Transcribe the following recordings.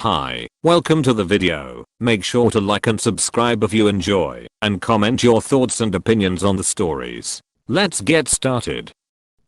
Hi, welcome to the video. Make sure to like and subscribe if you enjoy, and comment your thoughts and opinions on the stories. Let's get started.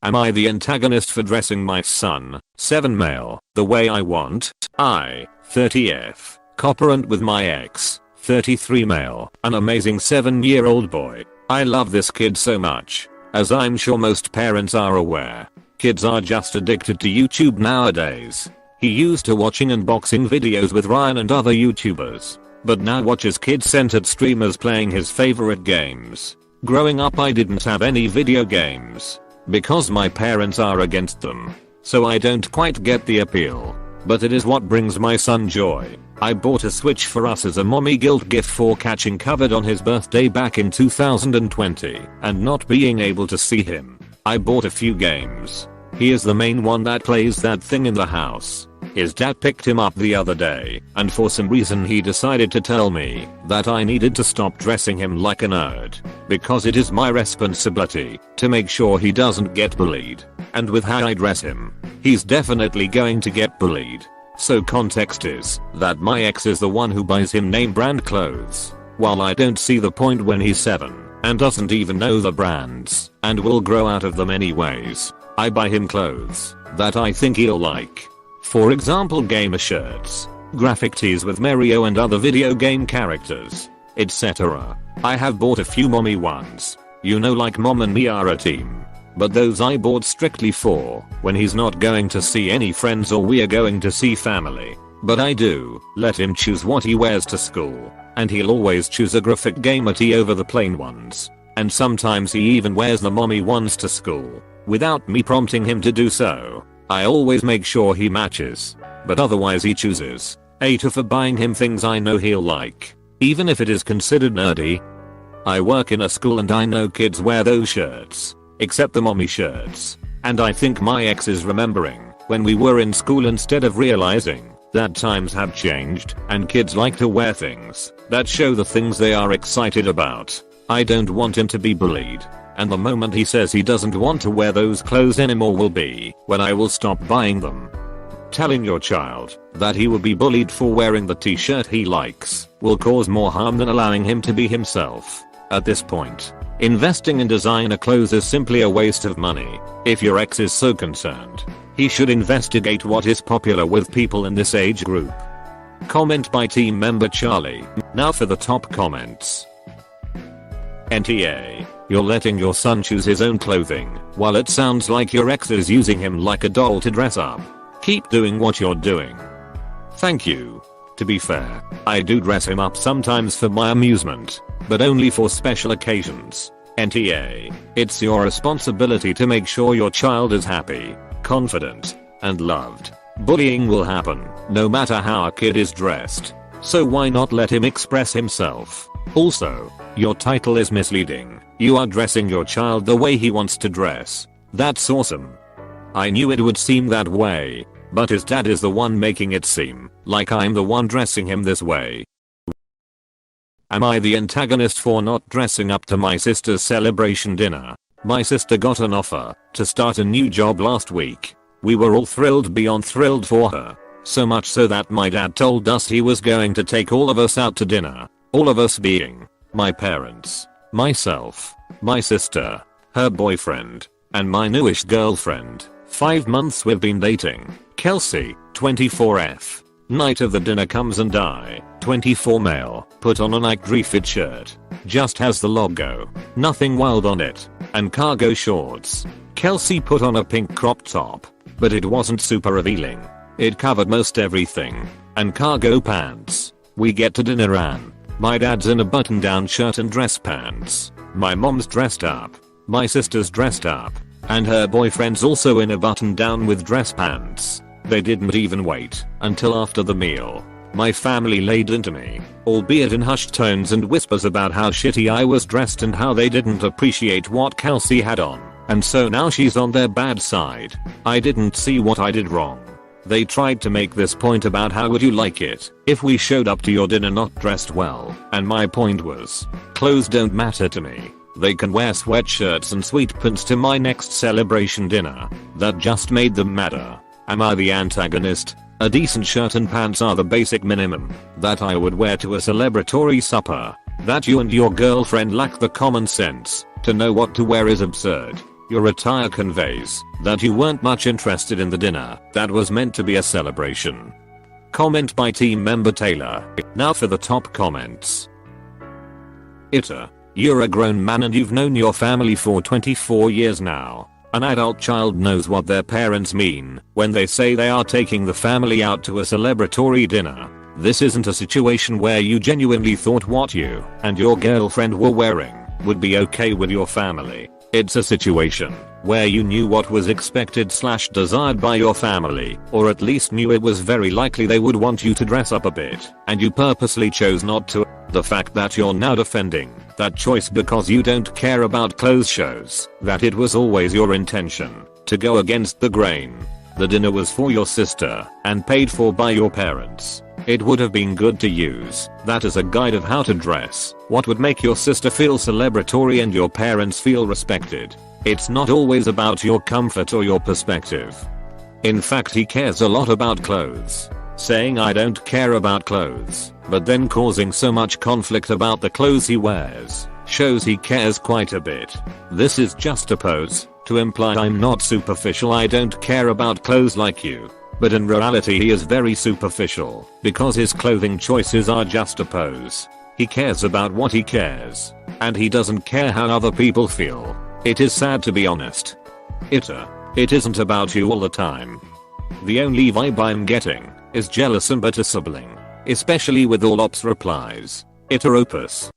Am I the antagonist for dressing my son, 7 male, the way I want? I, 30F, cooperant with my ex, 33 male, an amazing 7-year-old boy. I love this kid so much. As I'm sure most parents are aware, kids are just addicted to YouTube nowadays. He used to watching unboxing videos with Ryan and other YouTubers, but now watches kid-centered streamers playing his favorite games. Growing up I didn't have any video games, because my parents are against them, so I don't quite get the appeal. But it is what brings my son joy. I bought a Switch for us as a mommy guilt gift for catching COVID on his birthday back in 2020 and not being able to see him. I bought a few games. He is the main one that plays that thing in the house. His dad picked him up the other day, and for some reason he decided to tell me that I needed to stop dressing him like a nerd, because it is my responsibility to make sure he doesn't get bullied. And with how I dress him, he's definitely going to get bullied. So context is that my ex is the one who buys him name brand clothes, while I don't see the point when he's 7 and doesn't even know the brands and will grow out of them anyways. I buy him clothes that I think he'll like. For example, gamer shirts, graphic tees with Mario and other video game characters, etc. I have bought a few mommy ones, like Mom and Me are a team. But those I bought strictly for when he's not going to see any friends or we are going to see family. But I do let him choose what he wears to school, and he'll always choose a graphic gamer tee over the plain ones. And sometimes he even wears the mommy ones to school, without me prompting him to do so. I always make sure he matches, but otherwise he chooses AITA for buying him things I know he'll like, even if it is considered nerdy. I work in a school and I know kids wear those shirts, except the mommy shirts, and I think my ex is remembering when we were in school instead of realizing that times have changed and kids like to wear things that show the things they are excited about. I don't want him to be bullied. And the moment he says he doesn't want to wear those clothes anymore will be when I will stop buying them. Telling your child that he will be bullied for wearing the t-shirt he likes will cause more harm than allowing him to be himself. At this point, investing in designer clothes is simply a waste of money. If your ex is so concerned, he should investigate what is popular with people in this age group. Comment by team member Charlie. Now for the top comments. NTA. You're letting your son choose his own clothing, while it sounds like your ex is using him like a doll to dress up. Keep doing what you're doing. Thank you. To be fair, I do dress him up sometimes for my amusement, but only for special occasions. NTA. It's your responsibility to make sure your child is happy, confident, and loved. Bullying will happen, no matter how a kid is dressed. So why not let him express himself? Also, your title is misleading. You are dressing your child the way he wants to dress. That's awesome. I knew it would seem that way, but his dad is the one making it seem like I'm the one dressing him this way. Am I the antagonist for not dressing up to my sister's celebration dinner? My sister got an offer to start a new job last week. We were all thrilled beyond thrilled for her. So much so that my dad told us he was going to take all of us out to dinner. All of us being my parents, myself, my sister, her boyfriend, and my newish girlfriend. 5 months we've been dating. Kelsey, 24F. Night of the dinner comes and I, 24 male, put on a Nike fit shirt. Just has the logo, nothing wild on it, and cargo shorts. Kelsey put on a pink crop top, but it wasn't super revealing. It covered most everything, and cargo pants. We get to dinner and my dad's in a button-down shirt and dress pants. My mom's dressed up. My sister's dressed up. And her boyfriend's also in a button-down with dress pants. They didn't even wait until after the meal. My family laid into me, albeit in hushed tones and whispers about how shitty I was dressed and how they didn't appreciate what Kelsey had on. And so now she's on their bad side. I didn't see what I did wrong. They tried to make this point about how would you like it if we showed up to your dinner not dressed well, and my point was, clothes don't matter to me. They can wear sweatshirts and sweatpants to my next celebration dinner. That just made them madder. Am I the antagonist? A decent shirt and pants are the basic minimum that I would wear to a celebratory supper. That you and your girlfriend lack the common sense to know what to wear is absurd. Your attire conveys that you weren't much interested in the dinner that was meant to be a celebration. Comment by team member Taylor. Now for the top comments. AITA. You're a grown man and you've known your family for 24 years now. An adult child knows what their parents mean when they say they are taking the family out to a celebratory dinner. This isn't a situation where you genuinely thought what you and your girlfriend were wearing would be okay with your family. It's a situation where you knew what was expected/desired by your family, or at least knew it was very likely they would want you to dress up a bit, and you purposely chose not to. The fact that you're now defending that choice because you don't care about clothes shows that it was always your intention to go against the grain. The dinner was for your sister and paid for by your parents. It would have been good to use that as a guide of how to dress, what would make your sister feel celebratory and your parents feel respected. It's not always about your comfort or your perspective. In fact, he cares a lot about clothes. Saying I don't care about clothes, but then causing so much conflict about the clothes he wears, shows he cares quite a bit. This is just a pose to imply I'm not superficial, I don't care about clothes like you. But in reality he is very superficial, because his clothing choices are just a pose. He cares about what he cares, and he doesn't care how other people feel. It is sad to be honest. AITA. It isn't about you all the time. The only vibe I'm getting is jealous and bitter sibling, especially with all ops replies. AITA opus.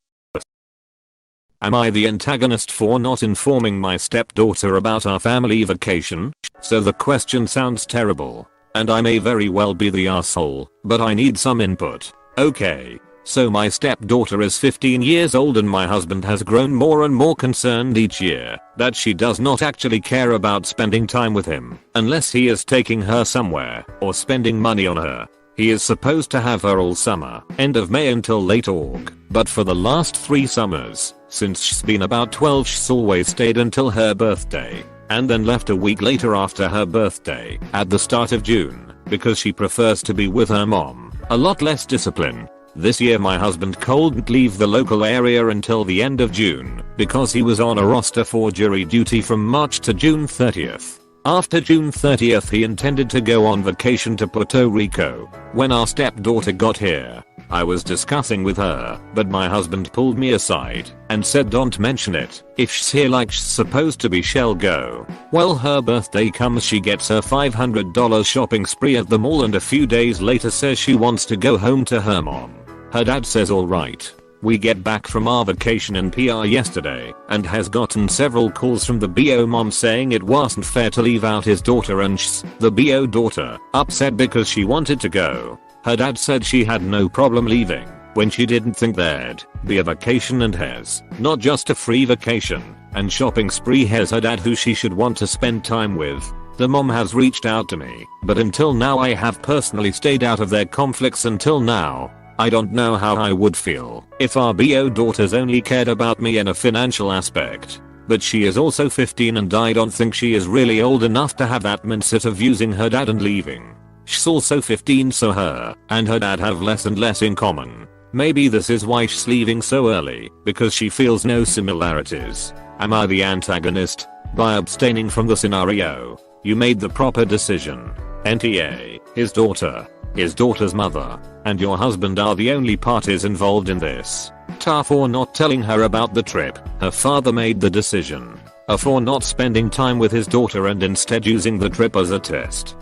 Am I the antagonist for not informing my stepdaughter about our family vacation? So the question sounds terrible, and I may very well be the asshole, but I need some input. Okay. So my stepdaughter is 15 years old and my husband has grown more and more concerned each year that she does not actually care about spending time with him unless he is taking her somewhere or spending money on her. He is supposed to have her all summer, end of May until late Aug, but for the last 3 summers, since she's been about 12, she's always stayed until her birthday, and then left a week later after her birthday, at the start of June, because she prefers to be with her mom. A lot less discipline. This year my husband couldn't leave the local area until the end of June, because he was on a roster for jury duty from March to June 30th. After June 30th he intended to go on vacation to Puerto Rico. When our stepdaughter got here, I was discussing with her, but my husband pulled me aside and said don't mention it. If she's here like she's supposed to be, she'll go. Well, her birthday comes, she gets her $500 shopping spree at the mall and a few days later says she wants to go home to her mom. Her dad says alright. We get back from our vacation in PR yesterday and has gotten several calls from the BO mom saying it wasn't fair to leave out his daughter, and she's, the BO daughter, upset because she wanted to go. Her dad said she had no problem leaving when she didn't think there'd be a vacation and has not just a free vacation and shopping spree. Has her dad who she should want to spend time with. The mom has reached out to me, but until now I have personally stayed out of their conflicts until now. I don't know how I would feel if our BO daughters only cared about me in a financial aspect. But she is also 15 and I don't think she is really old enough to have that mindset of using her dad and leaving. She's also 15, so her and her dad have less and less in common. Maybe this is why she's leaving so early, because she feels no similarities. Am I the antagonist? By abstaining from the scenario, you made the proper decision. NTA, his daughter, his daughter's mother, and your husband are the only parties involved in this. Ta for not telling her about the trip, her father made the decision. A for not spending time with his daughter and instead using the trip as a test.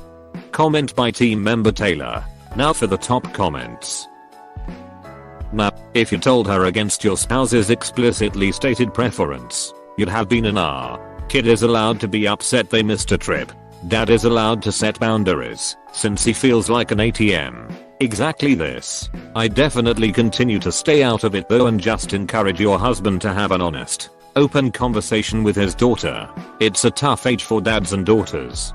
Comment by team member Taylor. Now for the top comments. Now, if you told her against your spouse's explicitly stated preference, you'd have been an R. Kid is allowed to be upset they missed a trip. Dad is allowed to set boundaries, since he feels like an ATM. Exactly this. I definitely continue to stay out of it though and just encourage your husband to have an honest, open conversation with his daughter. It's a tough age for dads and daughters.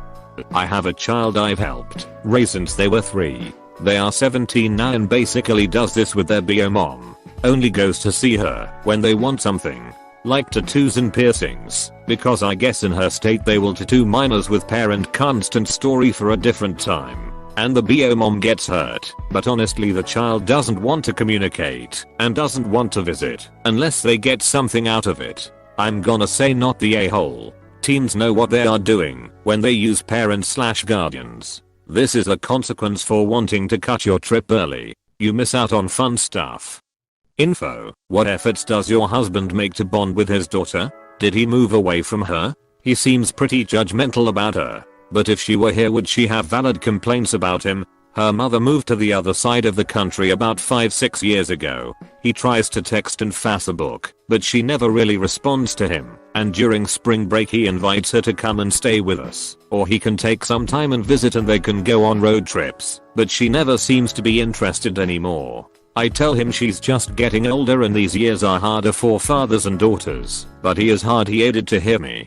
I have a child I've helped raise since they were 3. They are 17 now and basically does this with their BO mom. Only goes to see her when they want something. like tattoos and piercings, because I guess in her state they will tattoo minors with parent constant story for a different time. And the BO mom gets hurt, but honestly the child doesn't want to communicate and doesn't want to visit unless they get something out of it. I'm gonna say not the a-hole. Teens know what they are doing when they use parents/guardians. This is a consequence for wanting to cut your trip early. You miss out on fun stuff. Info: what efforts does your husband make to bond with his daughter? Did he move away from her? He seems pretty judgmental about her, but if she were here would she have valid complaints about him? Her mother moved to the other side of the country about 5-6 years ago. He tries to text and Facebook, but she never really responds to him, and during spring break he invites her to come and stay with us, or he can take some time and visit and they can go on road trips, but she never seems to be interested anymore. I tell him she's just getting older and these years are harder for fathers and daughters, but he is hard-headed to hear me.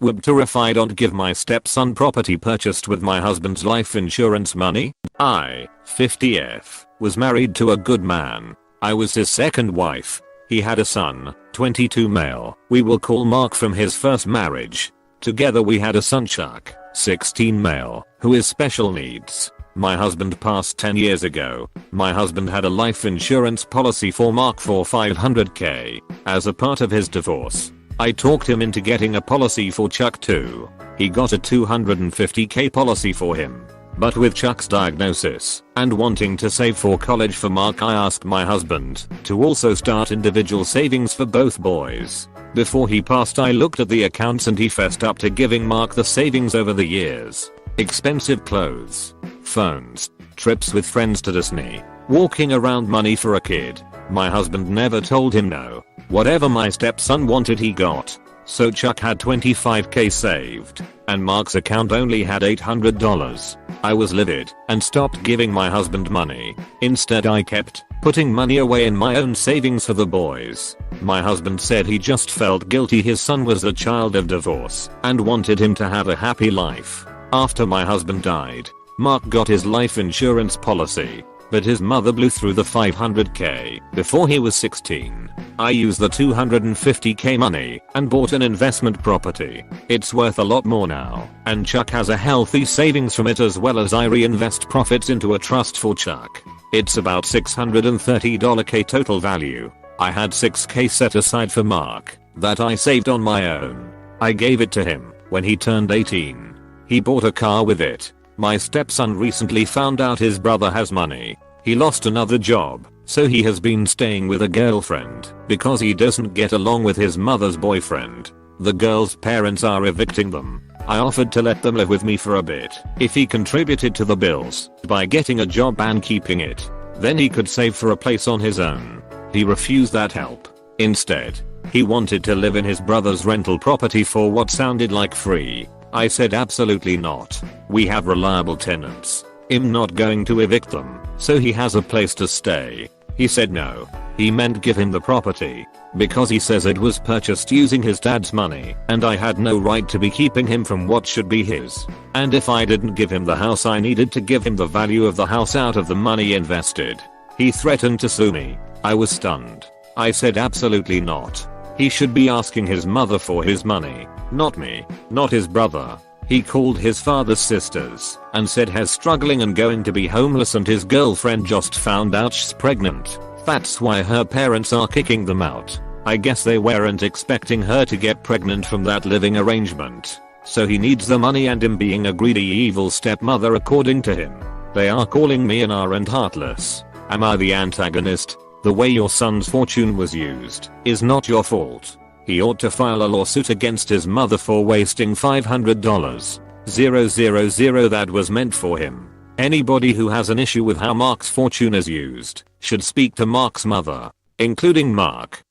Wibta: if I don't give my stepson property purchased with my husband's life insurance money. I, 50F, was married to a good man. I was his second wife. He had a son, 22 male, we will call Mark, from his first marriage. Together we had a son, Chuck, 16 male, who is special needs. My husband passed 10 years ago. My husband had a life insurance policy for Mark for $500k. As a part of his divorce, I talked him into getting a policy for Chuck too. He got a $250k policy for him. But with Chuck's diagnosis and wanting to save for college for Mark, I asked my husband to also start individual savings for both boys. Before he passed I looked at the accounts and he fessed up to giving Mark the savings over the years. Expensive clothes, phones, trips with friends to Disney, walking around money for a kid. My husband never told him no. Whatever my stepson wanted he got. So Chuck had $25k saved, and Mark's account only had $800. I was livid and stopped giving my husband money. Instead I kept putting money away in my own savings for the boys. My husband said he just felt guilty his son was a child of divorce and wanted him to have a happy life. After my husband died, Mark got his life insurance policy, but his mother blew through the $500k before he was 16. I used the $250k money and bought an investment property. It's worth a lot more now, and Chuck has a healthy savings from it, as well as I reinvest profits into a trust for Chuck. It's about $630k total value. I had $6k set aside for Mark that I saved on my own. I gave it to him when he turned 18. He bought a car with it. My stepson recently found out his brother has money. He lost another job, so he has been staying with a girlfriend because he doesn't get along with his mother's boyfriend. The girl's parents are evicting them. I offered to let them live with me for a bit if he contributed to the bills by getting a job and keeping it. Then he could save for a place on his own. He refused that help. Instead, he wanted to live in his brother's rental property for what sounded like free. I said absolutely not. We have reliable tenants. I'm not going to evict them, so he has a place to stay. He said no. He meant give him the property, because he says it was purchased using his dad's money, and I had no right to be keeping him from what should be his. And if I didn't give him the house, I needed to give him the value of the house out of the money invested. He threatened to sue me. I was stunned. I said absolutely not. He should be asking his mother for his money, not me, not his brother. He called his father's sisters and said he's struggling and going to be homeless, and his girlfriend just found out she's pregnant. That's why her parents are kicking them out. I guess they weren't expecting her to get pregnant from that living arrangement. So he needs the money, and him being a greedy evil stepmother according to him. They are calling me an R and heartless. Am I the antagonist? The way your son's fortune was used is not your fault. He ought to file a lawsuit against his mother for wasting $500. 000 that was meant for him. Anybody who has an issue with how Mark's fortune is used should speak to Mark's mother, including Mark.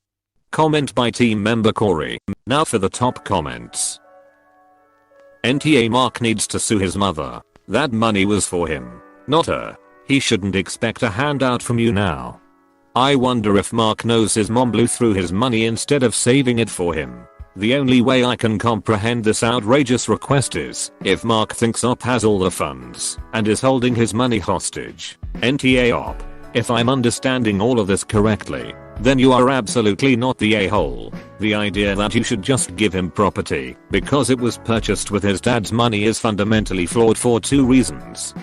Comment by team member Corey. Now for the top comments. NTA: Mark needs to sue his mother. That money was for him, not her. He shouldn't expect a handout from you now. I wonder if Mark knows his mom blew through his money instead of saving it for him. The only way I can comprehend this outrageous request is if Mark thinks Op has all the funds and is holding his money hostage. NTA: Op, if I'm understanding all of this correctly, then you are absolutely not the a-hole. The idea that you should just give him property because it was purchased with his dad's money is fundamentally flawed for 2 reasons.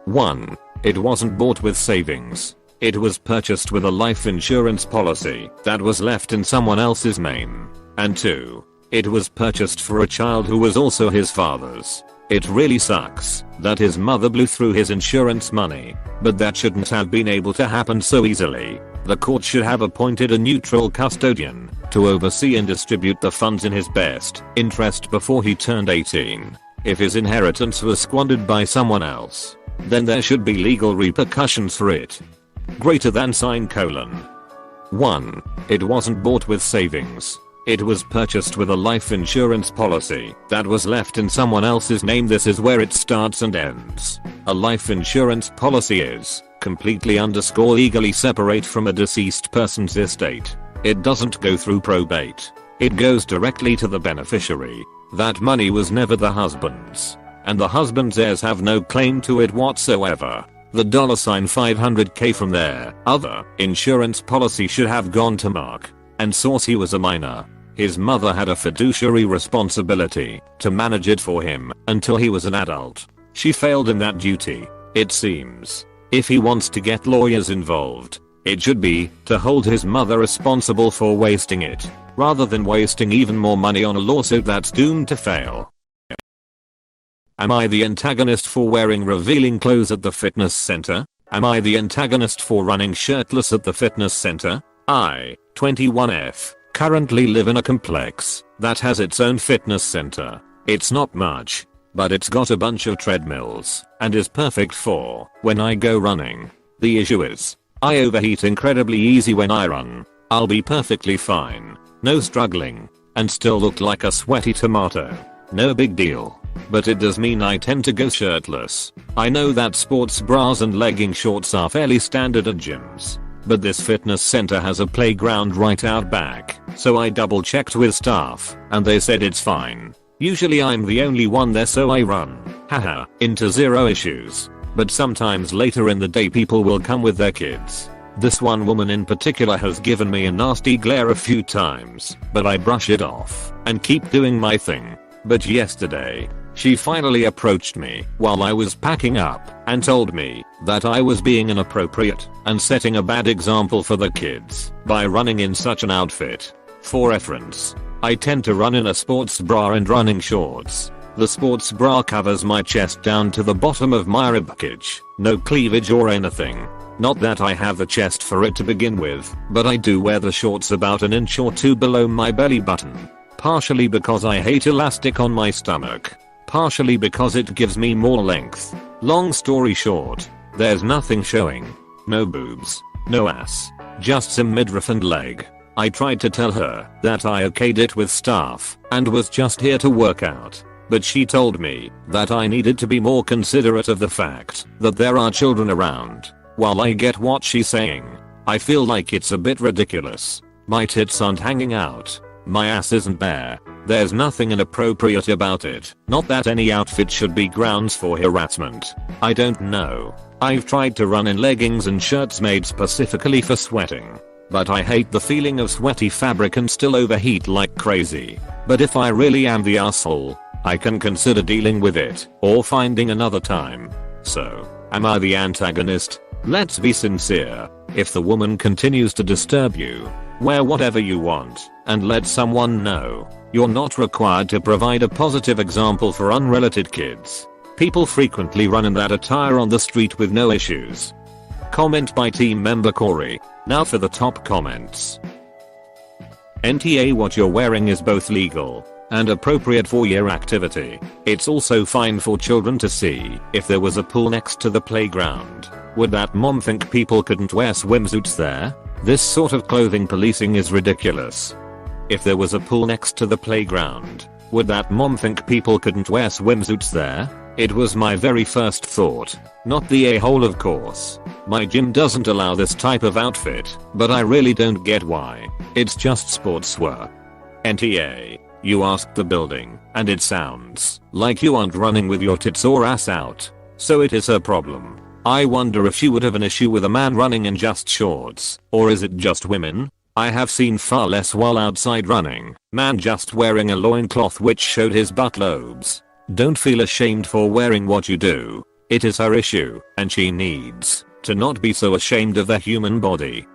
1. It wasn't bought with savings. It was purchased with a life insurance policy that was left in someone else's name. And 2. It was purchased for a child who was also his father's. It really sucks that his mother blew through his insurance money, but that shouldn't have been able to happen so easily. The court should have appointed a neutral custodian to oversee and distribute the funds in his best interest before he turned 18. If his inheritance was squandered by someone else, then there should be legal repercussions for it. Greater than sign colon. 1. It wasn't bought with savings. It was purchased with a life insurance policy that was left in someone else's name. This is where it starts and ends. A life insurance policy is completely legally separate from a deceased person's estate. It doesn't go through probate. It goes directly to the beneficiary. That money was never the husband's, and the husband's heirs have no claim to it whatsoever. The $500K from their other insurance policy should have gone to Mark, and source he was a minor. His mother had a fiduciary responsibility to manage it for him until he was an adult. She failed in that duty, it seems. If he wants to get lawyers involved, it should be to hold his mother responsible for wasting it, rather than wasting even more money on a lawsuit that's doomed to fail. Am I the antagonist for wearing revealing clothes at the fitness center? Am I the antagonist for running shirtless at the fitness center? I, 21F, currently live in a complex that has its own fitness center. It's not much, but it's got a bunch of treadmills and is perfect for when I go running. The issue is, I overheat incredibly easy when I run. I'll be perfectly fine, no struggling, and still look like a sweaty tomato. No big deal. But it does mean I tend to go shirtless. I know that sports bras and legging shorts are fairly standard at gyms, but this fitness center has a playground right out back, so I double checked with staff, and they said it's fine. Usually I'm the only one there, so I run, haha, into zero issues. But sometimes later in the day people will come with their kids. This one woman in particular has given me a nasty glare a few times, but I brush it off and keep doing my thing. But yesterday, she finally approached me while I was packing up and told me that I was being inappropriate and setting a bad example for the kids by running in such an outfit. For reference, I tend to run in a sports bra and running shorts. The sports bra covers my chest down to the bottom of my ribcage, no cleavage or anything. Not that I have the chest for it to begin with, but I do wear the shorts about an inch or two below my belly button. Partially because I hate elastic on my stomach. Partially because it gives me more length. Long story short, there's nothing showing. No boobs, no ass, just some midriff and leg. I tried to tell her that I okayed it with staff and was just here to work out, but she told me that I needed to be more considerate of the fact that there are children around. While I get what she's saying, I feel like it's a bit ridiculous. My tits aren't hanging out. My ass isn't bare. There's nothing inappropriate about it. Not that any outfit should be grounds for harassment. I don't know. I've tried to run in leggings and shirts made specifically for sweating, but I hate the feeling of sweaty fabric and still overheat like crazy. But if I really am the asshole, I can consider dealing with it or finding another time. So, am I the antagonist? Let's be sincere. If the woman continues to disturb you, wear whatever you want and let someone know. You're not required to provide a positive example for unrelated kids. People frequently run in that attire on the street with no issues. Comment by team member Corey. Now for the top comments. NTA, what you're wearing is both legal and appropriate for your activity. It's also fine for children to see. If there was a pool next to the playground, would that mom think people couldn't wear swimsuits there? This sort of clothing policing is ridiculous. If there was a pool next to the playground, would that mom think people couldn't wear swimsuits there? It was my very first thought. Not the a-hole, of course. My gym doesn't allow this type of outfit, but I really don't get why. It's just sportswear. NTA, you asked the building, and it sounds like you aren't running with your tits or ass out. So it is her problem. I wonder if she would have an issue with a man running in just shorts, or is it just women? I have seen far less while outside running. Man just wearing a loincloth which showed his butt lobes. Don't feel ashamed for wearing what you do. It is her issue, and she needs to not be so ashamed of the human body.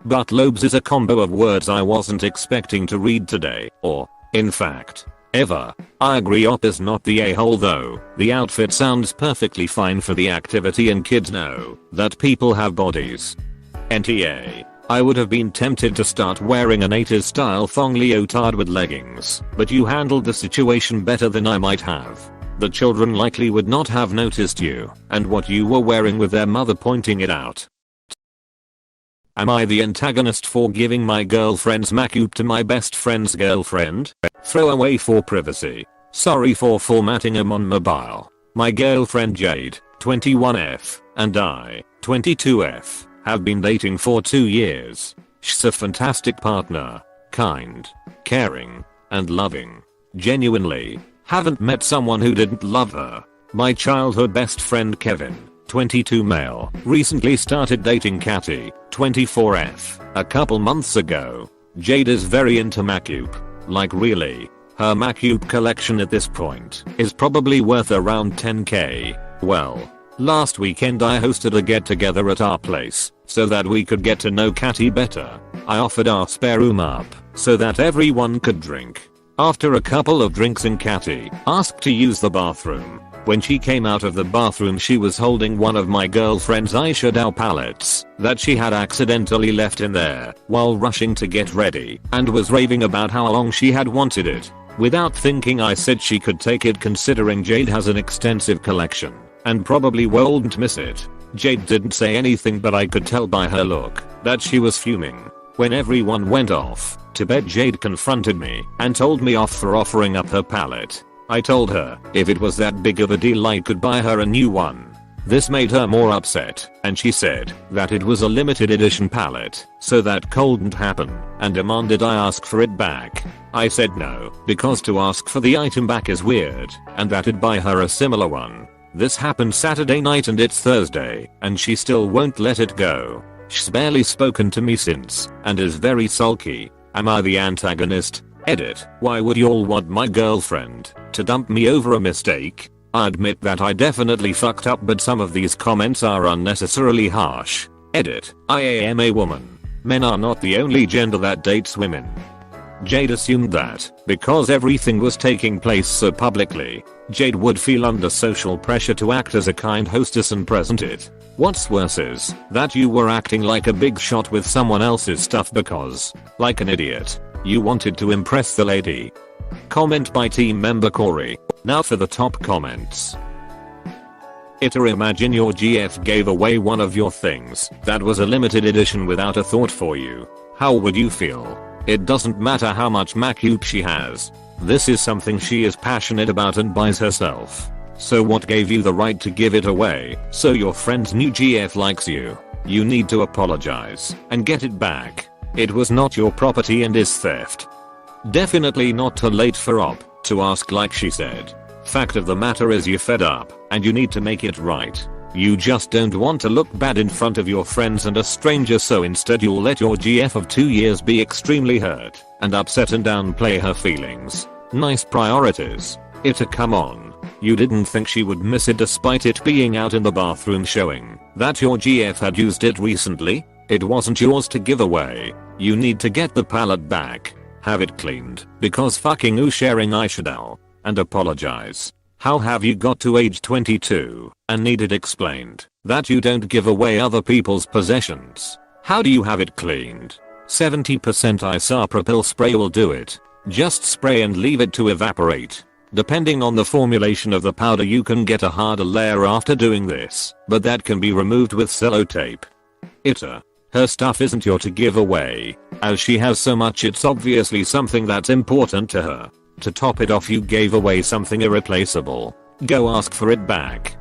Butt lobes is a combo of words I wasn't expecting to read today, or, in fact, ever. I agree Op is not the a-hole though. The outfit sounds perfectly fine for the activity and kids know that people have bodies. NTA. I would have been tempted to start wearing an 80s style thong leotard with leggings, but you handled the situation better than I might have. The children likely would not have noticed you and what you were wearing with their mother pointing it out. Am I the antagonist for giving my girlfriend's MacBook to my best friend's girlfriend? Throwaway for privacy. Sorry for formatting him on mobile. My girlfriend Jade, 21F, and I, 22F, have been dating for 2 years. She's a fantastic partner. Kind, caring, and loving. Genuinely, haven't met someone who didn't love her. My childhood best friend Kevin, 22 male, recently started dating Catty, 24F, a couple months ago. Jade is very into MacBook. Like really. Her MacBook collection at this point is probably worth around 10k. Well, last weekend I hosted a get together at our place so that we could get to know Catty better. I offered our spare room up so that everyone could drink. After a couple of drinks in Catty asked to use the bathroom. When she came out of the bathroom she was holding one of my girlfriend's eyeshadow palettes that she had accidentally left in there while rushing to get ready and was raving about how long she had wanted it. Without thinking I said she could take it considering Jade has an extensive collection and probably won't miss it. Jade didn't say anything but I could tell by her look that she was fuming. When everyone went off to bed Jade confronted me and told me off for offering up her palette. I told her if it was that big of a deal I could buy her a new one. This made her more upset and she said that it was a limited edition palette so that couldn't happen and demanded I ask for it back. I said no because to ask for the item back is weird and that I'd buy her a similar one. This happened Saturday night and it's Thursday and she still won't let it go. She's barely spoken to me since and is very sulky. Am I the antagonist? Edit. Why would y'all want my girlfriend to dump me over a mistake? I admit that I definitely fucked up but some of these comments are unnecessarily harsh. Edit. I am a woman. Men are not the only gender that dates women. Jade assumed that because everything was taking place so publicly, Jade would feel under social pressure to act as a kind hostess and present it. What's worse is that you were acting like a big shot with someone else's stuff because, like an idiot, you wanted to impress the lady. Comment by team member Corey. Now for the top comments. AITA, imagine your GF gave away one of your things that was a limited edition without a thought for you. How would you feel? It doesn't matter how much MacBook she has. This is something she is passionate about and buys herself. So what gave you the right to give it away? So your friend's new GF likes you. You need to apologize and get it back. It was not your property and is theft. Definitely not too late for Op to ask like she said. Fact of the matter is you're fed up and you need to make it right. You just don't want to look bad in front of your friends and a stranger so instead you'll let your GF of 2 years be extremely hurt and upset and downplay her feelings. Nice priorities. AITA, come on. You didn't think she would miss it despite it being out in the bathroom showing that your GF had used it recently? It wasn't yours to give away. You need to get the palette back, have it cleaned, because fucking who sharing eyeshadow, and apologize. How have you got to age 22 and need it explained that you don't give away other people's possessions? How do you have it cleaned? 70% isopropyl spray will do it. Just spray and leave it to evaporate. Depending on the formulation of the powder you can get a harder layer after doing this, but that can be removed with sellotape. AITA. Her stuff isn't yours to give away. As she has so much it's obviously something that's important to her. To top it off you gave away something irreplaceable. Go ask for it back.